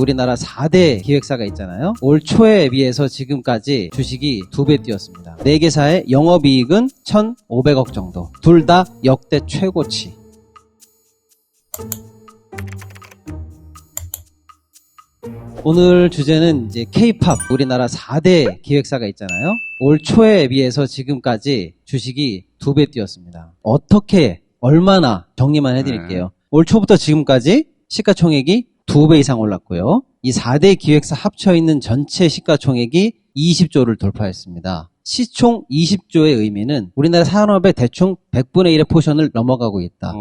우리나라 4대 기획사가 있잖아요. 올 초에 비해서 지금까지 주식이 2배 뛰었습니다. 4개사의 영업이익은 1,500억 정도. 둘 다 역대 최고치. 오늘 주제는 이제 K-팝, 우리나라 4대 기획사가 있잖아요. 올 초에 비해서 지금까지 주식이 2배 뛰었습니다. 어떻게, 얼마나 정리만 해드릴게요. 올 초부터 지금까지 시가총액이 2배 이상 올랐고요. 이 4대 기획사 합쳐있는 전체 시가총액이 20조를 돌파했습니다. 시총 20조의 의미는 우리나라 산업의 대충 100분의 1의 포션을 넘어가고 있다.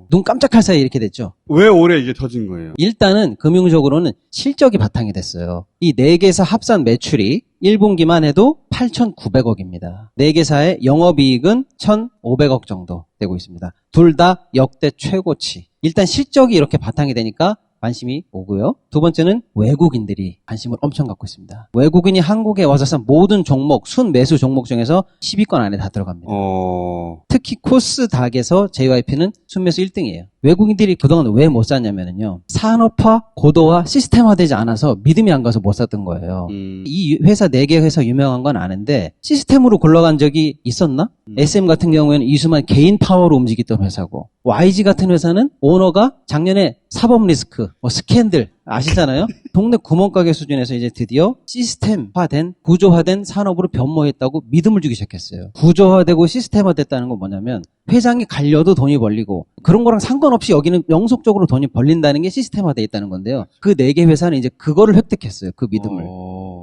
눈 깜짝할 사이에 이렇게 됐죠. 왜 올해 이게 터진 거예요? 일단은 금융적으로는 실적이 바탕이 됐어요. 이 4개사 합산 매출이 1분기만 해도 8,900억입니다. 4개사의 영업이익은 1,500억 정도 되고 있습니다. 둘 다 역대 최고치. 일단 실적이 이렇게 바탕이 되니까 관심이 오고요. 두 번째는 외국인들이 관심을 엄청 갖고 있습니다. 외국인이 한국에 와서 산 모든 종목, 순매수 종목 중에서 10위권 안에 다 들어갑니다. 특히 코스닥에서 JYP는 순매수 1등이에요. 외국인들이 그동안 왜 못 샀냐면요. 산업화, 고도화, 시스템화되지 않아서 믿음이 안 가서 못 샀던 거예요. 이 회사 4개 회사 유명한 건 아는데 시스템으로 굴러간 적이 있었나? SM 같은 경우에는 이수만 개인 파워로 움직였던 회사고, YG 같은 회사는 오너가 작년에 사법 리스크, 스캔들 아시잖아요? 동네 구멍가게 수준에서 이제 드디어 시스템화된, 구조화된 산업으로 변모했다고 믿음을 주기 시작했어요. 구조화되고 시스템화됐다는 건 뭐냐면 회장이 갈려도 돈이 벌리고 그런 거랑 상관없이 여기는 영속적으로 돈이 벌린다는 게 시스템화되어 있다는 건데요. 그 4개 회사는 이제 그거를 획득했어요. 그 믿음을.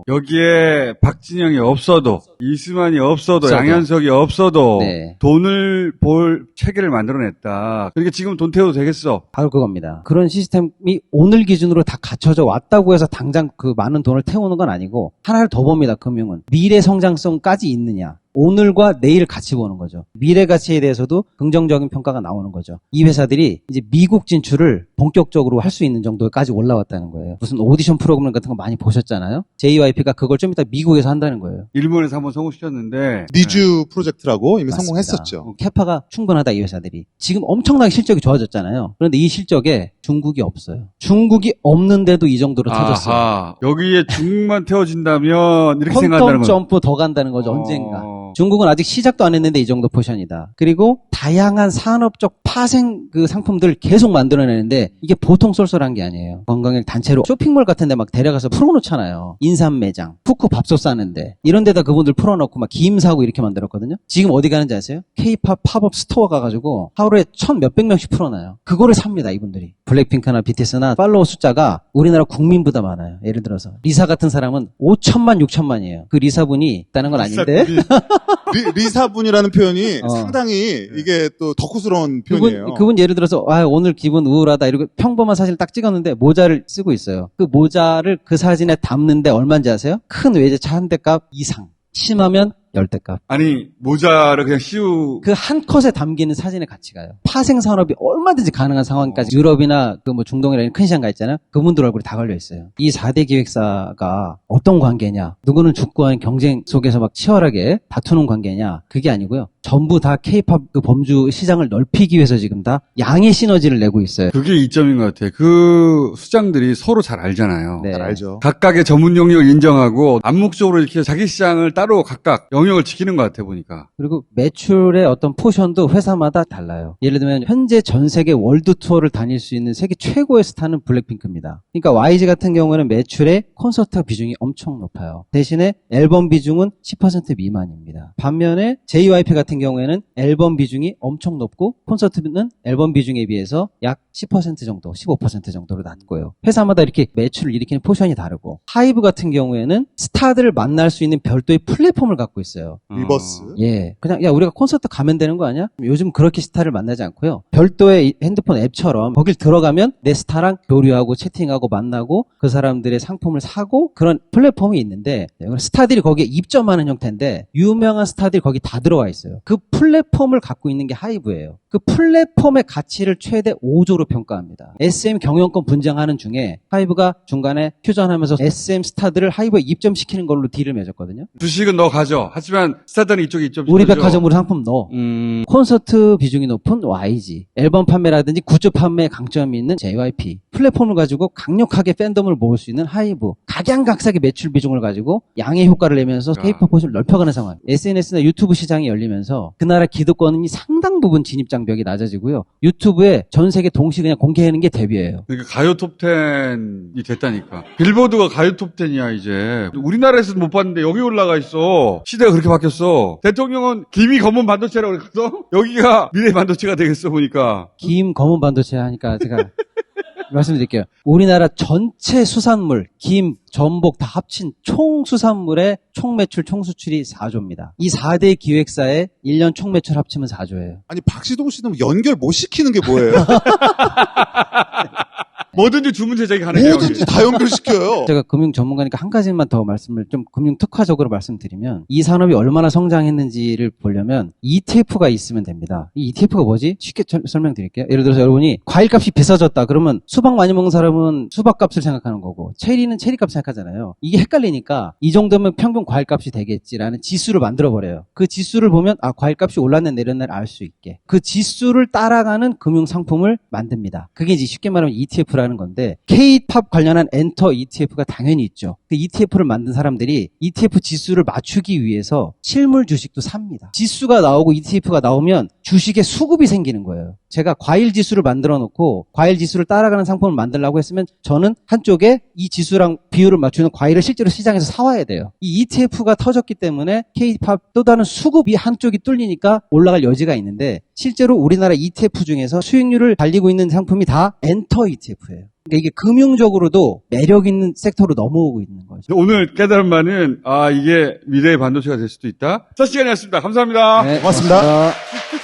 여기에 박진영이 없어도, 이수만이 없어도, 양현석이 없어도 네. 돈을 벌 체계를 만들어냈다. 그러니까 지금 돈 태워도 되겠어. 바로 그겁니다. 그런 시스템이 오늘 기준으로 다 갖춰져 왔다고 해서 당장 그 많은 돈을 태우는 건 아니고 하나를 더 봅니다. 금융은. 미래 성장성까지 있느냐. 오늘과 내일 같이 보는 거죠. 미래 가치에 대해서도 긍정적인 평가가 나오는 거죠. 이 회사들이 이제 미국 진출을 본격적으로 할 수 있는 정도까지 올라왔다는 거예요. 무슨 오디션 프로그램 같은 거 많이 보셨잖아요. JYP가 그걸 좀 이따 미국에서 한다는 거예요. 일본에서 한번 성공시켰는데 니즈 프로젝트라고 이미 맞습니다. 성공했었죠. 캐파가 충분하다 이 회사들이. 지금 엄청나게 실적이 좋아졌잖아요. 그런데 이 실적에 중국이 없어요. 중국이 없는데도 이 정도로 터졌어요. 아하, 여기에 중국만 태워진다면 이렇게 생각한다는 퀀텀 거죠. 점프 더 간다는 거죠. 언젠가. 중국은 아직 시작도 안 했는데 이 정도 포션이다. 그리고 다양한 산업적 파생 그 상품들을 계속 만들어내는데 이게 보통 쏠쏠한 게 아니에요. 관광객 단체로 쇼핑몰 같은 데 막 데려가서 풀어놓잖아요. 인삼 매장, 푸크 밥솥 싸는데 이런 데다 그분들 풀어놓고 막 김 사고 이렇게 만들었거든요. 지금 어디 가는지 아세요? K-팝 팝업 스토어 가가지고 하루에 1,몇백 명씩 풀어놔요. 그거를 삽니다, 이분들이. 블랙핑크나 BTS나 팔로워 숫자가 우리나라 국민보다 많아요. 예를 들어서 리사 같은 사람은 5천만, 6천만이에요. 그 리사분이 있다는 건 아닌데 리사분이라는 표현이 상당히 이게 또 덕후스러운 표현이에요. 그분 예를 들어서 오늘 기분 우울하다 이러고 평범한 사진을 딱 찍었는데 모자를 쓰고 있어요. 그 모자를 그 사진에 담는데 얼마인지 아세요? 큰 외제차 한 대 값 이상. 심하면 10대 값. 아니, 모자를 그냥 그 한 컷에 담기는 사진의 가치가요. 파생 산업이 얼마든지 가능한 상황까지 유럽이나 그 뭐 중동이라는 큰 시장 가 있잖아요. 그분들 얼굴이 다 걸려 있어요. 이 4대 기획사가 어떤 관계냐? 누구는 죽고하는 경쟁 속에서 막 치열하게 다투는 관계냐? 그게 아니고요. 전부 다 K-팝 그 범주 시장을 넓히기 위해서 지금 다 양의 시너지를 내고 있어요. 그게 이점인 것 같아요. 그 수장들이 서로 잘 알잖아요. 네. 잘 알죠. 각각의 전문 영역을 인정하고 암묵적으로 이렇게 자기 시장을 따로 각각 영역을 지키는 것 같아 보니까. 그리고 매출의 어떤 포션도 회사마다 달라요. 예를 들면 현재 전 세계 월드 투어를 다닐 수 있는 세계 최고의 스타는 블랙핑크입니다. 그러니까 YG 같은 경우에는 매출의 콘서트 비중이 엄청 높아요. 대신에 앨범 비중은 10% 미만입니다. 반면에 JYP 같은 경우에는 앨범 비중이 엄청 높고 콘서트는 앨범 비중에 비해서 약 10% 정도, 15% 정도로 낮고요. 회사마다 이렇게 매출을 일으키는 포션이 다르고, 하이브 같은 경우에는 스타들을 만날 수 있는 별도의 플랫폼을 갖고 있어요. 리버스. 예, 그냥 야 우리가 콘서트 가면 되는 거 아니야? 요즘 그렇게 스타를 만나지 않고요. 별도의 핸드폰 앱처럼 거길 들어가면 내 스타랑 교류하고 채팅하고 만나고 그 사람들의 상품을 사고 그런 플랫폼이 있는데 스타들이 거기에 입점하는 형태인데 유명한 스타들이 거기 다 들어와 있어요. 그 플랫폼을 갖고 있는 게 하이브예요. 그 플랫폼의 가치를 최대 5조로 평가합니다. SM 경영권 분쟁하는 중에 하이브가 중간에 퓨전하면서 SM 스타들을 하이브에 입점시키는 걸로 딜을 맺었거든요. 주식은 너 가져. 하지만 스타트는 이쪽에 있죠. 우리 백화점으로 상품 넣어. 콘서트 비중이 높은 YG, 앨범 판매라든지 굿즈 판매에 강점이 있는 JYP, 플랫폼을 가지고 강력하게 팬덤을 모을 수 있는 하이브, 각양각색의 매출 비중을 가지고 양의 효과를 내면서 K-POP 포지션을 넓혀가는 상황. SNS나 유튜브 시장이 열리면서 그 나라 기득권이 상당 부분 진입 장벽이 낮아지고요. 유튜브에 전 세계 동시 그냥 공개하는 게 데뷔예요. 그러니까 가요 톱10이 됐다니까. 빌보드가 가요 톱10이야 이제. 우리나라에서도 못 봤는데 여기 올라가 있어. 시대가 그렇게 바뀌었어. 대통령은 김이 검은 반도체라고 그랬거든. 여기가 미래 반도체가 되겠어 보니까. 김 검은 반도체 하니까 제가 말씀드릴게요. 우리나라 전체 수산물, 김, 전복 다 합친 총 수산물의 총 매출, 총 수출이 4조입니다. 이 4대 기획사의 1년 총 매출 합치면 4조예요. 아니 박시동 씨는 연결 못 시키는 게 뭐예요? 뭐든지 주문 제작이 가능해요. 뭐든지 다 연결시켜요. 제가 금융 전문가니까 한 가지만 더 말씀을 좀 금융 특화적으로 말씀드리면 이 산업이 얼마나 성장했는지를 보려면 ETF가 있으면 됩니다. 이 ETF가 뭐지? 쉽게 설명드릴게요. 예를 들어서 여러분이 과일값이 비싸졌다 그러면 수박 많이 먹는 사람은 수박값을 생각하는 거고 체리는 체리값 생각하잖아요. 이게 헷갈리니까 이 정도면 평균 과일값이 되겠지라는 지수를 만들어버려요. 그 지수를 보면 아 과일값이 올랐네 내렸네 알 수 있게 그 지수를 따라가는 금융 상품을 만듭니다. 그게 이제 쉽게 말하면 ETF라는 건데 K-팝 관련한 엔터 ETF가 당연히 있죠. 그 ETF를 만든 사람들이 ETF 지수를 맞추기 위해서 실물 주식도 삽니다. 지수가 나오고 ETF가 나오면 주식에 수급이 생기는 거예요. 제가 과일 지수를 만들어 놓고 과일 지수를 따라가는 상품을 만들려고 했으면 저는 한쪽에 이 지수랑 비율을 맞추는 과일을 실제로 시장에서 사와야 돼요. 이 ETF가 터졌기 때문에 K-팝 또 다른 수급이 한쪽이 뚫리니까 올라갈 여지가 있는데 실제로 우리나라 ETF 중에서 수익률을 달리고 있는 상품이 다 엔터 ETF예요. 그러니까 이게 금융적으로도 매력 있는 섹터로 넘어오고 있는 거죠. 오늘 깨달은 바는 이게 미래의 반도체가 될 수도 있다. 첫 시간이었습니다. 감사합니다. 네, 고맙습니다. 고맙습니다.